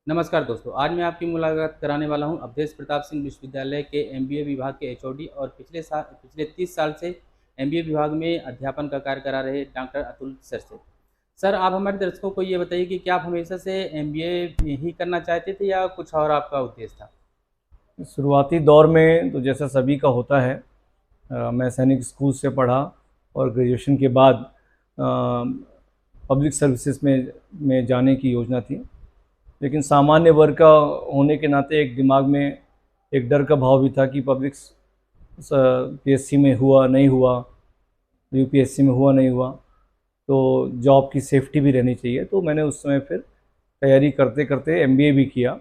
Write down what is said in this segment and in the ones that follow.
नमस्कार दोस्तों, आज मैं आपकी मुलाकात कराने वाला हूं अवधेश प्रताप सिंह विश्वविद्यालय के एमबीए विभाग के एचओडी और पिछले 30 साल से एमबीए विभाग में अध्यापन का कार्य करा रहे डॉक्टर अतुल सर से। सर, आप हमारे दर्शकों को ये बताइए कि क्या आप हमेशा से एमबीए ही करना चाहते थे या कुछ और आपका उद्देश्य था? शुरुआती दौर में तो जैसा सभी का होता है, मैं सैनिक स्कूल से पढ़ा और ग्रेजुएशन के बाद पब्लिक सर्विसेज में जाने की योजना थी। लेकिन सामान्य वर्ग का होने के नाते एक दिमाग में एक डर का भाव भी था कि पब्लिक पीएससी में हुआ नहीं हुआ, यूपीएससी में हुआ नहीं हुआ, तो जॉब की सेफ्टी भी रहनी चाहिए। तो मैंने उस समय फिर तैयारी करते करते एमबीए भी किया,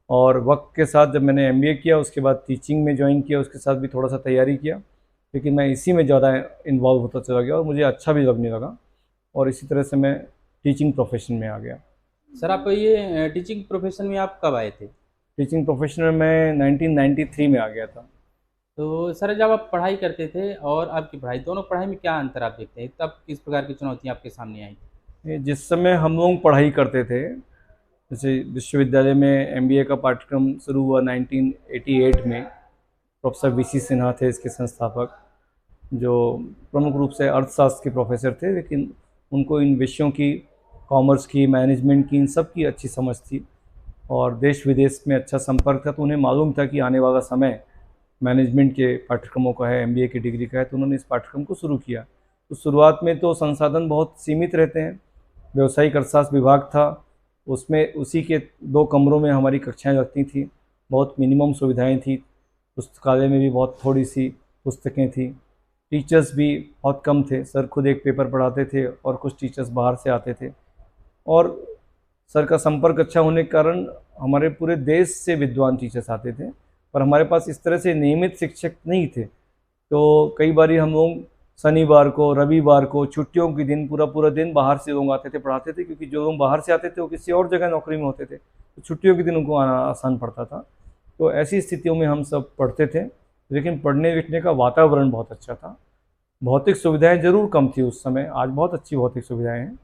और वक्त के साथ जब मैंने एमबीए किया उसके बाद टीचिंग में ज्वाइन किया, उसके साथ भी थोड़ा सा तैयारी किया। लेकिन मैं इसी में ज़्यादा इन्वॉल्व होता चला गया और मुझे अच्छा भी लगने लगा, और इसी तरह से मैं टीचिंग प्रोफेशन में आ गया। सर, आप ये टीचिंग प्रोफेशन में आप कब आए थे? टीचिंग प्रोफेशन में मैं 1993 में आ गया था। तो सर, जब आप पढ़ाई करते थे और आपकी पढ़ाई, दोनों पढ़ाई में क्या अंतर आप देखते हैं? तब किस प्रकार की चुनौतियाँ आपके सामने आई? जिस समय हम लोग पढ़ाई करते थे, जैसे विश्वविद्यालय में एमबीए का पाठ्यक्रम शुरू हुआ 1988 में। प्रोफेसर वीसी सिन्हा थे इसके संस्थापक, जो प्रमुख रूप से अर्थशास्त्र के प्रोफेसर थे, लेकिन उनको इन विषयों की, कॉमर्स की, मैनेजमेंट की, इन सब की अच्छी समझ थी और देश विदेश में अच्छा संपर्क था। तो उन्हें मालूम था कि आने वाला समय मैनेजमेंट के पाठ्यक्रमों का है, एमबीए की डिग्री का है, तो उन्होंने इस पाठ्यक्रम को शुरू किया। तो शुरुआत में तो संसाधन बहुत सीमित रहते हैं। व्यावसायिक अर्थशास्त्र विभाग था, उसमें उसी के 2 कमरों में हमारी कक्षाएं लगती थी। बहुत मिनिमम सुविधाएं थी, पुस्तकालय में भी बहुत थोड़ी सी पुस्तकें थी। टीचर्स भी बहुत कम थे, सर खुद एक पेपर पढ़ाते थे और कुछ टीचर्स बाहर से आते थे। और सर का संपर्क अच्छा होने के कारण हमारे पूरे देश से विद्वान टीचर्स आते थे, पर हमारे पास इस तरह से नियमित शिक्षक नहीं थे। तो कई बार हम लोग शनिवार को, रविवार को, छुट्टियों के दिन पूरा पूरा दिन बाहर से लोग आते थे, पढ़ाते थे, क्योंकि जो लोग बाहर से आते थे वो किसी और जगह नौकरी में होते थे, तो छुट्टियों के दिन उनको आना आसान पड़ता था। तो ऐसी स्थितियों में हम सब पढ़ते थे, लेकिन पढ़ने लिखने का वातावरण बहुत अच्छा था। भौतिक सुविधाएं जरूर कम थी उस समय, आज बहुत अच्छी भौतिक सुविधाएं हैं,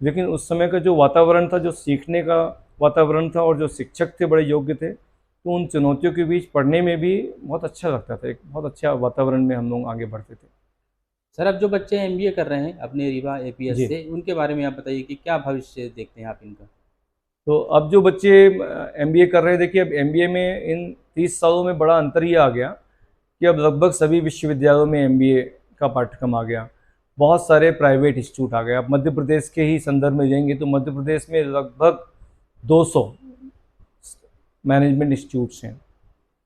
लेकिन उस समय का जो वातावरण था, जो सीखने का वातावरण था, और जो शिक्षक थे बड़े योग्य थे, तो उन चुनौतियों के बीच पढ़ने में भी बहुत अच्छा लगता था। एक बहुत अच्छा वातावरण में हम लोग आगे बढ़ते थे। सर, अब जो बच्चे एमबीए कर रहे हैं अपने रीवा एपीएस जी। से, उनके बारे में आप बताइए कि क्या भविष्य देखते हैं आप इनका? तो अब जो बच्चे एमबीए कर रहे हैं, देखिए अब एमबीए में इन 30 सालों में बड़ा अंतर ये आ गया कि अब लगभग सभी विश्वविद्यालयों में एमबीए का पाठ्यक्रम आ गया। बहुत सारे प्राइवेट इंस्टीट्यूट आ गए। अब मध्य प्रदेश के ही संदर्भ में लेंगे तो मध्य प्रदेश में लगभग 200 मैनेजमेंट इंस्टीट्यूट्स हैं,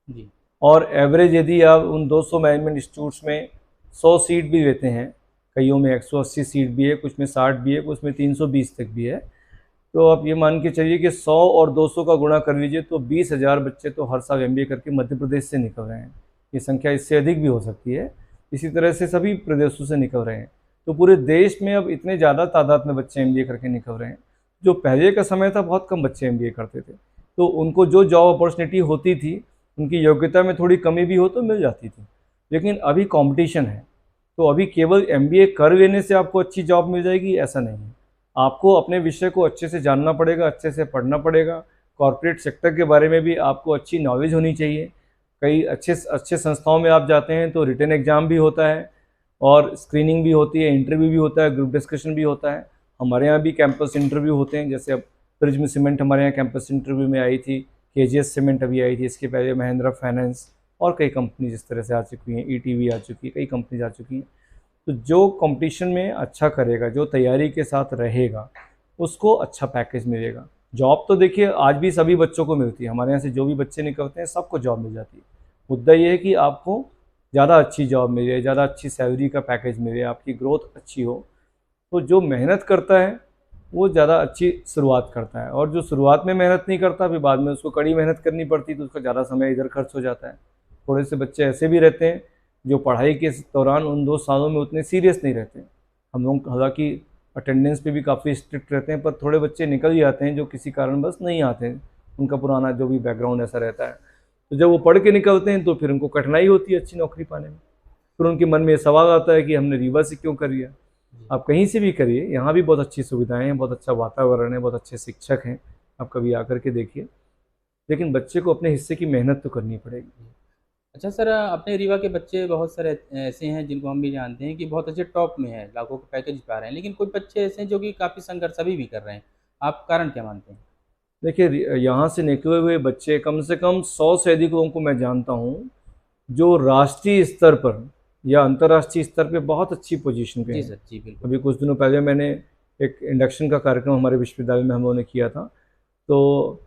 जी। और एवरेज यदि आप उन 200 मैनेजमेंट इंस्टीट्यूट्स में 100 सीट भी लेते हैं, कईयों में 180 सीट भी है, कुछ में 60 भी है, कुछ में 320 तक भी है, तो आप ये मान के चलिए कि 100 और 200 का गुणा कर लीजिए तो 20,000 बच्चे तो हर साल एमबीए करके मध्य प्रदेश से निकल रहे हैं। ये संख्या इससे अधिक भी हो सकती है। इसी तरह से सभी प्रदेशों से निकल रहे हैं। तो पूरे देश में अब इतने ज़्यादा तादाद में बच्चे एमबीए करके निकल रहे हैं। जो पहले का समय था, बहुत कम बच्चे एमबीए करते थे, तो उनको जो जॉब अपॉर्चुनिटी होती थी, उनकी योग्यता में थोड़ी कमी भी हो तो मिल जाती थी। लेकिन अभी कंपटीशन है, तो अभी केवल एमबीए कर लेने से आपको अच्छी जॉब मिल जाएगी ऐसा नहीं है। आपको अपने विषय को अच्छे से जानना पड़ेगा, अच्छे से पढ़ना पड़ेगा। कॉर्पोरेट सेक्टर के बारे में भी आपको अच्छी नॉलेज होनी चाहिए। कई अच्छे अच्छे संस्थाओं में आप जाते हैं तो रिटन एग्ज़ाम भी होता है, और स्क्रीनिंग भी होती है, इंटरव्यू भी होता है, ग्रुप डिस्कशन भी होता है। हमारे यहाँ भी कैंपस इंटरव्यू होते हैं, जैसे अब प्रिज्म सीमेंट हमारे यहाँ कैंपस इंटरव्यू में आई थी, केजीएस सीमेंट अभी आई थी, इसके पहले महिंद्रा फाइनेंस, और कई कंपनीज इस तरह से आ चुकी हैं, ईटीवी आ चुकी है, कई कंपनीज आ चुकी हैं। तो जो कंपटीशन में अच्छा करेगा, जो तैयारी के साथ रहेगा, उसको अच्छा पैकेज मिलेगा। जॉब तो देखिए आज भी सभी बच्चों को मिलती है, हमारे यहाँ से जो भी बच्चे निकलते हैं सबको जॉब मिल जाती है। मुद्दा ये है कि आपको ज़्यादा अच्छी जॉब मिले, ज़्यादा अच्छी सैलरी का पैकेज मिले, आपकी ग्रोथ अच्छी हो। तो जो मेहनत करता है वो ज़्यादा अच्छी शुरुआत करता है, और जो शुरुआत में मेहनत नहीं करता, फिर बाद में उसको कड़ी मेहनत करनी पड़ती, तो उसका ज़्यादा समय इधर खर्च हो जाता है। थोड़े से बच्चे ऐसे भी रहते हैं जो पढ़ाई के दौरान उन 2 सालों में उतने सीरियस नहीं रहते। हम लोग हालांकि अटेंडेंस पे भी काफ़ी स्ट्रिक्ट रहते हैं, पर थोड़े बच्चे निकल ही आते हैं जो किसी कारणवश नहीं आते हैं, उनका पुराना जो भी बैकग्राउंड ऐसा रहता है। तो जब वो पढ़ के निकलते हैं तो फिर उनको कठिनाई होती है अच्छी नौकरी पाने में। फिर उनके मन में सवाल आता है कि हमने रीवा से क्यों कर लिया। आप कहीं से भी करिए, यहाँ भी बहुत अच्छी सुविधाएं हैं, बहुत अच्छा वातावरण है, बहुत अच्छे शिक्षक हैं, आप कभी आकर के देखिए, लेकिन बच्चे को अपने हिस्से की मेहनत तो करनी पड़ेगी। अच्छा सर, अपने रीवा के बच्चे बहुत सारे ऐसे हैं जिनको हम भी जानते हैं कि बहुत अच्छे टॉप में हैं, लाखों के पैकेज पा रहे हैं, लेकिन कुछ बच्चे ऐसे हैं जो कि काफ़ी संघर्ष अभी भी कर रहे हैं। आप कारण क्या मानते हैं? देखिए, यहाँ से निकले हुए बच्चे कम से कम 100 से अधिक लोगों को मैं जानता हूँ, जो राष्ट्रीय स्तर पर या अंतर्राष्ट्रीय स्तर पे बहुत अच्छी पोजीशन पे जी हैं। सर, जी बिल्कुल। अभी कुछ दिनों पहले मैंने एक इंडक्शन का कार्यक्रम हमारे विश्वविद्यालय में हम लोगों ने किया था, तो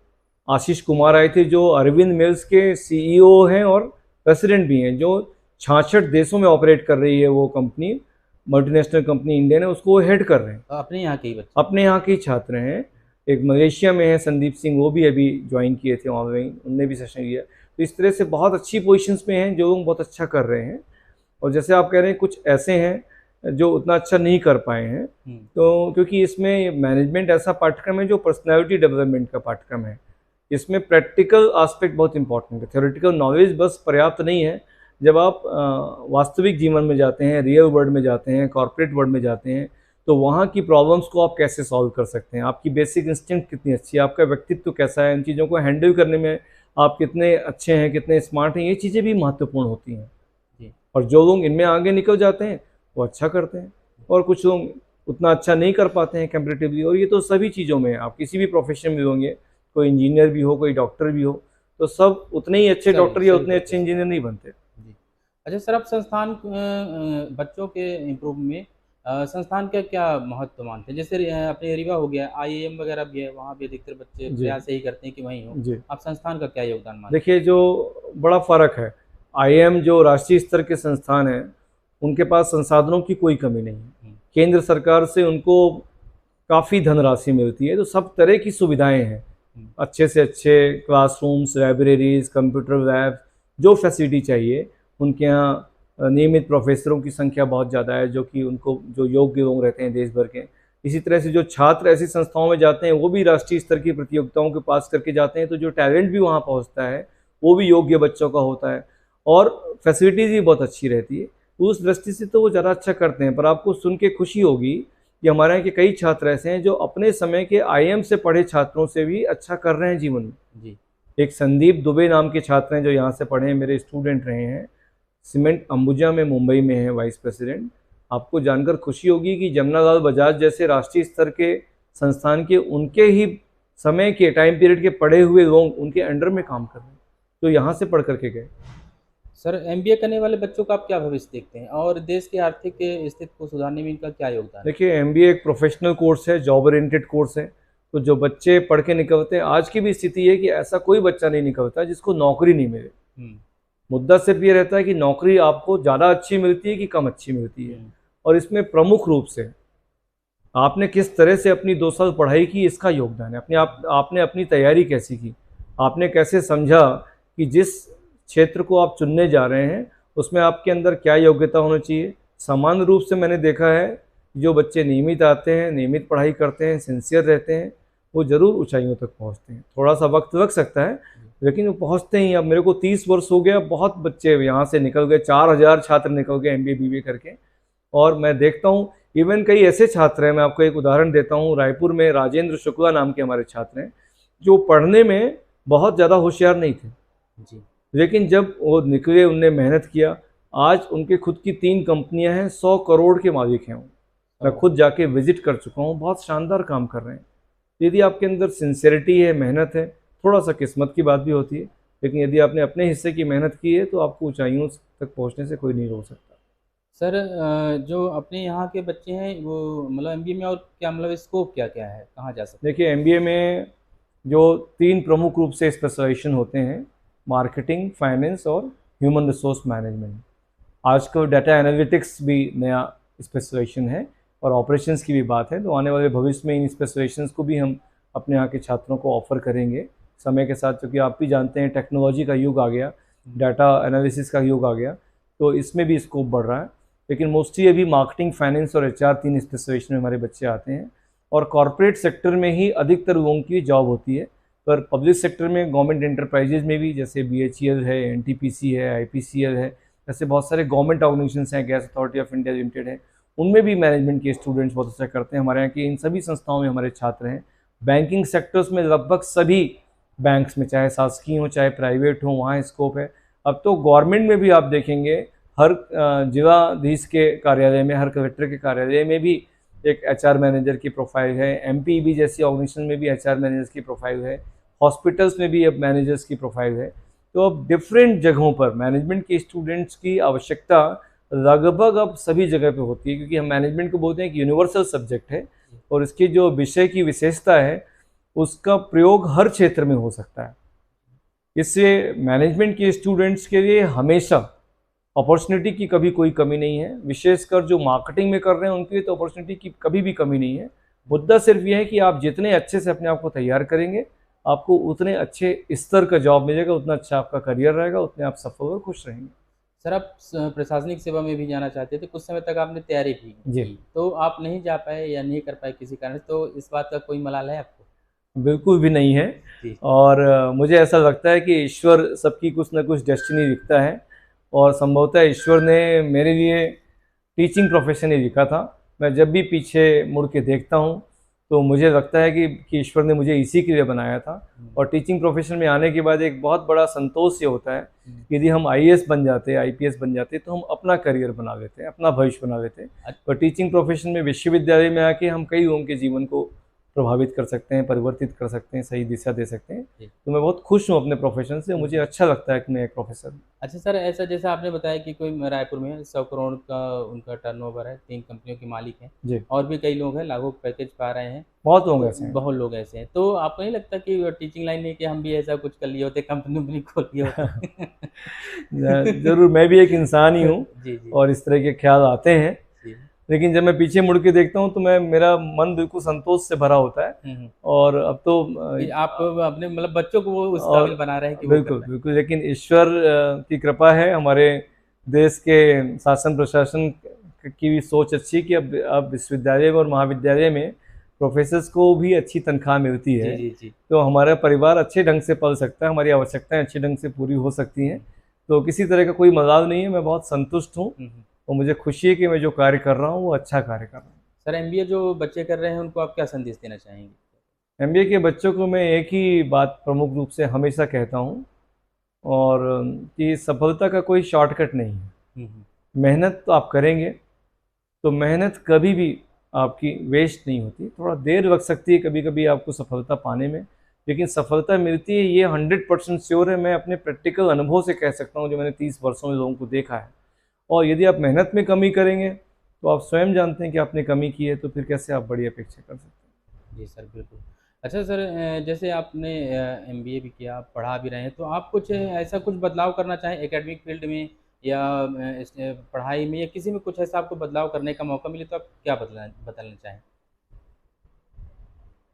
आशीष कुमार आए थे जो अरविंद मिल्स के सीईओ हैं और प्रेसिडेंट भी हैं, जो 66 देशों में ऑपरेट कर रही है वो कंपनी, मल्टीनेशनल कंपनी इंडियन है, उसको वो हेड कर रहे हैं। तो अपने यहाँ के ही बच्चे? अपने यहाँ के ही छात्र हैं। एक मलेशिया में है संदीप सिंह, वो भी अभी ज्वाइन किए थे वहाँ वहीं, उनने भी सेशन लिया। तो इस तरह से बहुत अच्छी पोजीशंस में हैं जो लोग बहुत अच्छा कर रहे हैं। और जैसे आप कह रहे हैं कुछ ऐसे हैं जो उतना अच्छा नहीं कर पाए हैं, तो क्योंकि इसमें मैनेजमेंट ऐसा पाठ्यक्रम है जो पर्सनैलिटी डेवलपमेंट का पाठ्यक्रम है। इसमें प्रैक्टिकल आस्पेक्ट बहुत इंपॉर्टेंट है। थ्योरेटिकल नॉलेज बस पर्याप्त नहीं है। जब आप वास्तविक जीवन में जाते हैं, रियल वर्ल्ड में जाते हैं, कॉर्पोरेट वर्ल्ड में जाते हैं, तो वहाँ की प्रॉब्लम्स को आप कैसे सॉल्व कर सकते हैं, आपकी बेसिक इंस्टिंक्ट कितनी अच्छी है, आपका व्यक्तित्व कैसा है, इन चीज़ों को हैंडल करने में आप कितने अच्छे हैं, कितने स्मार्ट हैं, ये चीज़ें भी महत्वपूर्ण होती हैं। और जो लोग इनमें आगे निकल जाते हैं वो अच्छा करते हैं, और कुछ लोग उतना अच्छा नहीं कर पाते हैं कंपैरेटिवली। और ये तो सभी चीज़ों में, आप किसी भी प्रोफेशन में होंगे, कोई इंजीनियर भी हो, कोई डॉक्टर भी हो, तो सब उतने ही अच्छे डॉक्टर या उतने अच्छे इंजीनियर नहीं बनते। जी। अच्छा सर, आप संस्थान बच्चों के इम्प्रूव में संस्थान का क्या महत्व मानते हैं? जैसे अपने रीवा हो गया, आईआईएम वगैरह भी है, वहाँ भी अधिकतर बच्चे प्रयास यही करते हैं कि वहीं हो। जी, आप संस्थान का क्या योगदान मानते हैं? देखिए जो बड़ा फ़र्क है, आईआईएम जो राष्ट्रीय स्तर के संस्थान हैं, उनके पास संसाधनों की कोई कमी नहीं है। केंद्र सरकार से उनको काफ़ी धनराशि मिलती है, तो सब तरह की सुविधाएं हैं, अच्छे से अच्छे क्लासरूम्स, लाइब्रेरीज, कंप्यूटर लैब, जो फैसिलिटी चाहिए उनके यहाँ। नियमित प्रोफेसरों की संख्या बहुत ज़्यादा है, जो कि उनको जो योग्य लोग रहते हैं देश भर के। इसी तरह से जो छात्र ऐसी संस्थाओं में जाते हैं वो भी राष्ट्रीय स्तर की प्रतियोगिताओं के पास करके जाते हैं, तो जो टैलेंट भी वहाँ पहुँचता है वो भी योग्य बच्चों का होता है, और फैसिलिटीज़ भी बहुत अच्छी रहती है। उस दृष्टि से तो वो ज़्यादा अच्छा करते हैं। पर आपको सुन के खुशी होगी कि हमारे यहाँ के कई छात्र ऐसे हैं जो अपने समय के आईएम से पढ़े छात्रों से भी अच्छा कर रहे हैं जीवन में। जी। एक संदीप दुबे नाम के छात्र हैं जो यहाँ से पढ़े हैं, मेरे स्टूडेंट रहे हैं, सीमेंट अंबुजा में मुंबई में है वाइस प्रेसिडेंट। आपको जानकर खुशी होगी कि जमनालाल बजाज जैसे राष्ट्रीय स्तर के संस्थान के उनके ही समय के टाइम पीरियड के पढ़े हुए लोग उनके अंडर में काम कर रहे हैं, तो यहाँ से पढ़ करके गए। सर, एमबीए करने वाले बच्चों का आप क्या भविष्य देखते हैं, और देश की आर्थिक स्थिति को सुधारने में इनका क्या योगदान है? देखिए, एमबीए एक प्रोफेशनल कोर्स है, जॉब ओरिएंटेड कोर्स है, तो जो बच्चे पढ़ के निकलते हैं, आज की भी स्थिति है कि ऐसा कोई बच्चा नहीं निकलता जिसको नौकरी नहीं मिले। मुद्दा सिर्फ ये रहता है कि नौकरी आपको ज़्यादा अच्छी मिलती है कि कम अच्छी मिलती है, और इसमें प्रमुख रूप से आपने किस तरह से अपनी 2 साल पढ़ाई की, इसका योगदान है। आपने अपनी तैयारी कैसी की, आपने कैसे समझा कि जिस क्षेत्र को आप चुनने जा रहे हैं उसमें आपके अंदर क्या योग्यता होनी चाहिए। सामान्य रूप से मैंने देखा है जो बच्चे नियमित आते हैं, नियमित पढ़ाई करते हैं, सिंसियर रहते हैं, वो ज़रूर ऊंचाइयों तक पहुंचते हैं। थोड़ा सा वक्त लग सकता है लेकिन वो पहुंचते ही। अब मेरे को 30 वर्ष हो गया, बहुत बच्चे यहाँ से निकल गए, 4000 छात्र निकल गए एमबीए बीबीए करके। और मैं देखता हूँ इवन कई ऐसे छात्र हैं, मैं आपको एक उदाहरण देता हूँ, रायपुर में राजेंद्र शुक्ला नाम के हमारे छात्र हैं जो पढ़ने में बहुत ज़्यादा होशियार नहीं थे जी, लेकिन जब वो निकले, उनने मेहनत किया, आज उनके खुद की 3 कंपनियां हैं, 100 करोड़ के मालिक हैं वो। मैं खुद जाके विजिट कर चुका हूँ, बहुत शानदार काम कर रहे हैं। यदि आपके अंदर सिंसेरिटी है, मेहनत है, थोड़ा सा किस्मत की बात भी होती है, लेकिन यदि आपने अपने हिस्से की मेहनत की है तो आपको ऊंचाइयों तक पहुँचने से कोई नहीं रोक सकता। सर, जो अपने यहाँ के बच्चे हैं वो मतलब एमबीए में और क्या मतलब स्कोप क्या क्या है, कहाँ जा सकते देखिए, एमबीए में जो 3 प्रमुख रूप से स्पेशलाइजेशन होते हैं, मार्केटिंग, फाइनेंस और ह्यूमन रिसोर्स मैनेजमेंट। आजकल डाटा एनालिटिक्स भी नया स्पेशलाइजेशन है और ऑपरेशंस की भी बात है, तो आने वाले भविष्य में इन स्पेशलाइजेशंस को भी हम अपने यहाँ के छात्रों को ऑफर करेंगे समय के साथ, क्योंकि आप भी जानते हैं टेक्नोलॉजी का युग आ गया, डाटा एनालिसिस का युग आ गया, तो इसमें भी स्कोप बढ़ रहा है। लेकिन मोस्टली अभी मार्केटिंग, फाइनेंस और एचआर 3 स्पेशलाइजेशन में हमारे बच्चे आते हैं, और कॉर्पोरेट सेक्टर में ही अधिकतर लोगों की जॉब होती है। पर पब्लिक सेक्टर में, गवर्नमेंट एंटरप्राइजेज में भी, जैसे बीएचईएल है, एनटीपीसी है, आईपीसीएल है, ऐसे बहुत सारे गवर्नमेंट ऑर्गेनाइजेशंस हैं, gas authority of India limited है, उनमें भी मैनेजमेंट के स्टूडेंट्स बहुत अच्छा करते हैं। हमारे यहाँ की इन सभी संस्थाओं में हमारे छात्र हैं, बैंकिंग सेक्टर्स में लगभग सभी बैंक्स में, चाहे शासकीय हो चाहे प्राइवेट हो, वहाँ स्कोप है। अब तो गवर्नमेंट में भी आप देखेंगे हर जिलाधीश के कार्यालय में, हर कलेक्टर के कार्यालय में भी एक एचआर मैनेजर की प्रोफाइल है, एमपीईबी जैसी ऑर्गेनाइजेशन में भी एचआर मैनेजर्स की प्रोफाइल है, हॉस्पिटल्स में भी अब मैनेजर्स की प्रोफाइल है। तो अब डिफरेंट जगहों पर मैनेजमेंट के स्टूडेंट्स की आवश्यकता लगभग अब सभी जगह पे होती है, क्योंकि हम मैनेजमेंट को बोलते हैं कि यूनिवर्सल सब्जेक्ट है और इसकी जो विषय की विशेषता है उसका प्रयोग हर क्षेत्र में हो सकता है। इससे मैनेजमेंट के स्टूडेंट्स के लिए हमेशा अपॉर्चुनिटी की कभी कोई कमी नहीं है। विशेषकर जो मार्केटिंग में कर रहे हैं उनके लिए तो अपॉर्चुनिटी की कभी भी कमी नहीं है। मुद्दा सिर्फ ये है कि आप जितने अच्छे से अपने आप को तैयार करेंगे, आपको उतने अच्छे स्तर का जॉब मिलेगा, उतना अच्छा आपका करियर रहेगा, उतने आप सफल और खुश रहेंगे। सर आप प्रशासनिक सेवा में भी जाना चाहते थे, कुछ समय तक आपने तैयारी भी जी। की, तो आप नहीं जा पाए या नहीं कर पाए किसी कारण, तो इस बात का कोई मलाल है आपको? बिल्कुल भी नहीं है। जी। और मुझे ऐसा लगता है कि ईश्वर सबकी कुछ ना कुछ डेस्टिनी लिखता है और संभवतः ईश्वर ने मेरे लिए टीचिंग प्रोफेशन ही लिखा था। मैं जब भी पीछे मुड़ के देखता हूँ तो मुझे लगता है कि ईश्वर ने मुझे इसी के लिए बनाया था। और टीचिंग प्रोफेशन में आने के बाद एक बहुत बड़ा संतोष ये होता है, यदि हम आईएएस बन जाते, आईपीएस बन जाते तो हम अपना करियर बना लेते, अपना भविष्य बना लेते। और टीचिंग प्रोफेशन में विश्वविद्यालय में आके हम कई लोगों के जीवन को प्रभावित कर सकते हैं, परिवर्तित कर सकते हैं, सही दिशा दे सकते हैं। तो मैं बहुत खुश हूँ अपने प्रोफेशन से, मुझे अच्छा लगता है कि मैं एक प्रोफेसर हूँ। अच्छा सर, ऐसा जैसा आपने बताया कि कोई रायपुर में 100 करोड़ का उनका टर्नओवर है, 3 कंपनियों के मालिक हैं, जी, और भी कई लोग हैं लागू पैकेज पा रहे हैं, बहुत लोग ऐसे हैं। बहुत लोग ऐसे हैं। तो आपको नहीं लगता कि टीचिंग लाइन में कि हम भी ऐसा कुछ कर लिए होते, कंपनी खोल लिए होते? जरूर, मैं भी एक इंसान ही हूँ जी, जी। और इस तरह के ख्याल आते हैं, जी। लेकिन जब मैं पीछे मुड़ के देखता हूँ तो मेरा मन बिल्कुल संतोष से भरा होता है। और अब तो कि आप अपने मतलब बच्चों को वो उस और काबिल बना रहे हैं कि वो बिल्कुल कर पाएँ। बिल्कुल, लेकिन ईश्वर की कृपा है, हमारे देश के शासन प्रशासन की भी सोच अच्छी है कि अब विश्वविद्यालय और महाविद्यालय में प्रोफेसर्स को भी अच्छी तनख्वाह मिलती है। जी, जी, जी। तो हमारा परिवार अच्छे ढंग से पल सकता है, हमारी आवश्यकताएं अच्छे ढंग से पूरी हो सकती हैं। तो किसी तरह का कोई मलाल नहीं है, मैं बहुत संतुष्ट हूँ और मुझे खुशी है कि मैं जो कार्य कर रहा हूँ वो अच्छा कार्य कर रहा हूँ। सर एमबीए जो बच्चे कर रहे हैं उनको आप क्या संदेश देना चाहेंगे? एमबीए के बच्चों को मैं एक ही बात प्रमुख रूप से हमेशा कहता हूँ, और कि सफलता का कोई शॉर्टकट नहीं है। मेहनत तो आप करेंगे तो मेहनत कभी भी आपकी वेस्ट नहीं होती। थोड़ा देर लग सकती है कभी कभी आपको सफलता पाने में, लेकिन सफलता मिलती है, ये 100% श्योर है। मैं अपने प्रैक्टिकल अनुभव से कह सकता हूँ, जो मैंने 30 वर्षों में लोगों को देखा है। और यदि आप मेहनत में कमी करेंगे तो आप स्वयं जानते हैं कि आपने कमी की है, तो फिर कैसे आप बड़ी अपेक्षा कर सकते हैं। जी सर, बिल्कुल। अच्छा सर, जैसे आपने एमबीए भी किया, आप पढ़ा भी रहे हैं, तो आप कुछ ऐसा कुछ बदलाव करना चाहें एकेडमिक फील्ड में या पढ़ाई में या किसी में, कुछ ऐसा आपको बदलाव करने का मौका मिले तो आप क्या बदलना चाहें?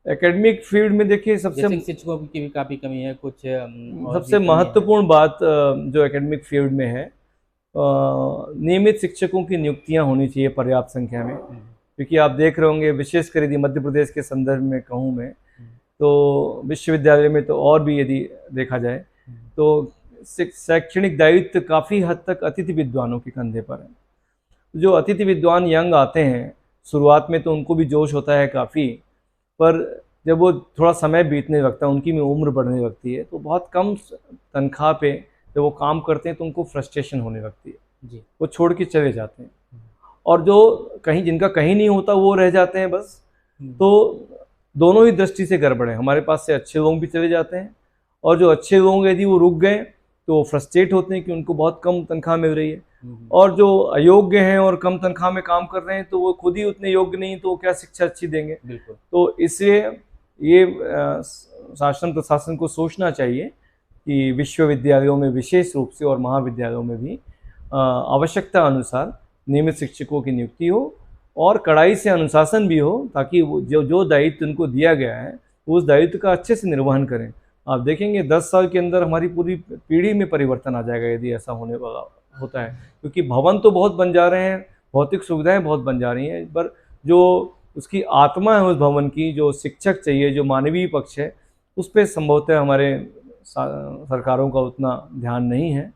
एकेडमिक फील्ड में देखिए जैसे कि शिक्षकों की भी काफ़ी कमी है, कुछ और भी सबसे कमी है। महत्वपूर्ण बात जो एकेडमिक फील्ड में है, नियमित शिक्षकों की नियुक्तियां होनी चाहिए पर्याप्त संख्या में। क्योंकि आप देख रहे होंगे, विशेषकर यदि मध्य प्रदेश के संदर्भ में कहूँ मैं, तो विश्वविद्यालय में तो और भी यदि देखा जाए तो शैक्षणिक दायित्व काफ़ी हद तक अतिथि विद्वानों के कंधे पर है। जो अतिथि विद्वान यंग आते हैं, शुरुआत में तो उनको भी जोश होता है काफ़ी, पर जब वो थोड़ा समय बीतने लगता है, उनकी में उम्र बढ़ने लगती है, तो बहुत कम तनख्वाह पे जब वो काम करते हैं तो उनको फ्रस्ट्रेशन होने लगती है जी। वो छोड़ के चले जाते हैं। और जो कहीं, जिनका कहीं नहीं होता वो रह जाते हैं बस। तो दोनों ही दृष्टि से गड़बड़ है। हमारे पास से अच्छे लोग भी चले जाते हैं, और जो अच्छे लोग यदि वो रुक गए तो वो फ्रस्ट्रेट होते हैं कि उनको बहुत कम तनख्वाह मिल रही है। और जो अयोग्य हैं और कम तनख्वाह में काम कर रहे हैं, तो वो खुद ही उतने योग्य नहीं, तो वो क्या शिक्षा अच्छी देंगे। बिल्कुल। तो इसलिए ये शासन प्रशासन को सोचना चाहिए कि विश्वविद्यालयों में विशेष रूप से और महाविद्यालयों में भी आवश्यकता अनुसार नियमित शिक्षकों की नियुक्ति हो और कड़ाई से अनुशासन भी हो, ताकि वो जो दायित्व उनको दिया गया है उस दायित्व का अच्छे से निर्वहन करें। आप देखेंगे 10 साल के अंदर हमारी पूरी पीढ़ी में परिवर्तन आ जाएगा यदि ऐसा होने वाला होता है। क्योंकि भवन तो बहुत बन जा रहे हैं, भौतिक सुविधाएं बहुत बन जा रही हैं, पर जो उसकी आत्मा है उस भवन की, जो शिक्षक चाहिए, जो मानवीय पक्ष है, उस पर संभवतः हमारे सरकारों का उतना ध्यान नहीं है।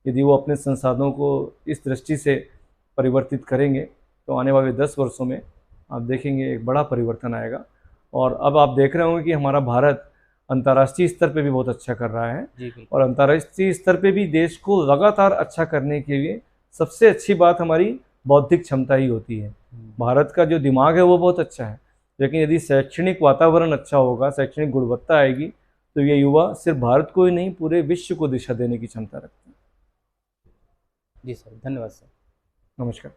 यदि वो अपने संसाधनों को इस दृष्टि से परिवर्तित करेंगे तो आने वाले 10 वर्षों में आप देखेंगे एक बड़ा परिवर्तन आएगा। और अब आप देख रहे होंगे कि हमारा भारत अंतर्राष्ट्रीय स्तर पे भी बहुत अच्छा कर रहा है। जी बिल्कुल। और अंतर्राष्ट्रीय स्तर पे भी देश को लगातार अच्छा करने के लिए सबसे अच्छी बात हमारी बौद्धिक क्षमता ही होती है। भारत का जो दिमाग है वो बहुत अच्छा है, लेकिन यदि शैक्षणिक वातावरण अच्छा होगा, शैक्षणिक गुणवत्ता आएगी, तो ये युवा सिर्फ भारत को ही नहीं पूरे विश्व को दिशा देने की क्षमता रखते हैं। जी सर, धन्यवाद सर। नमस्कार।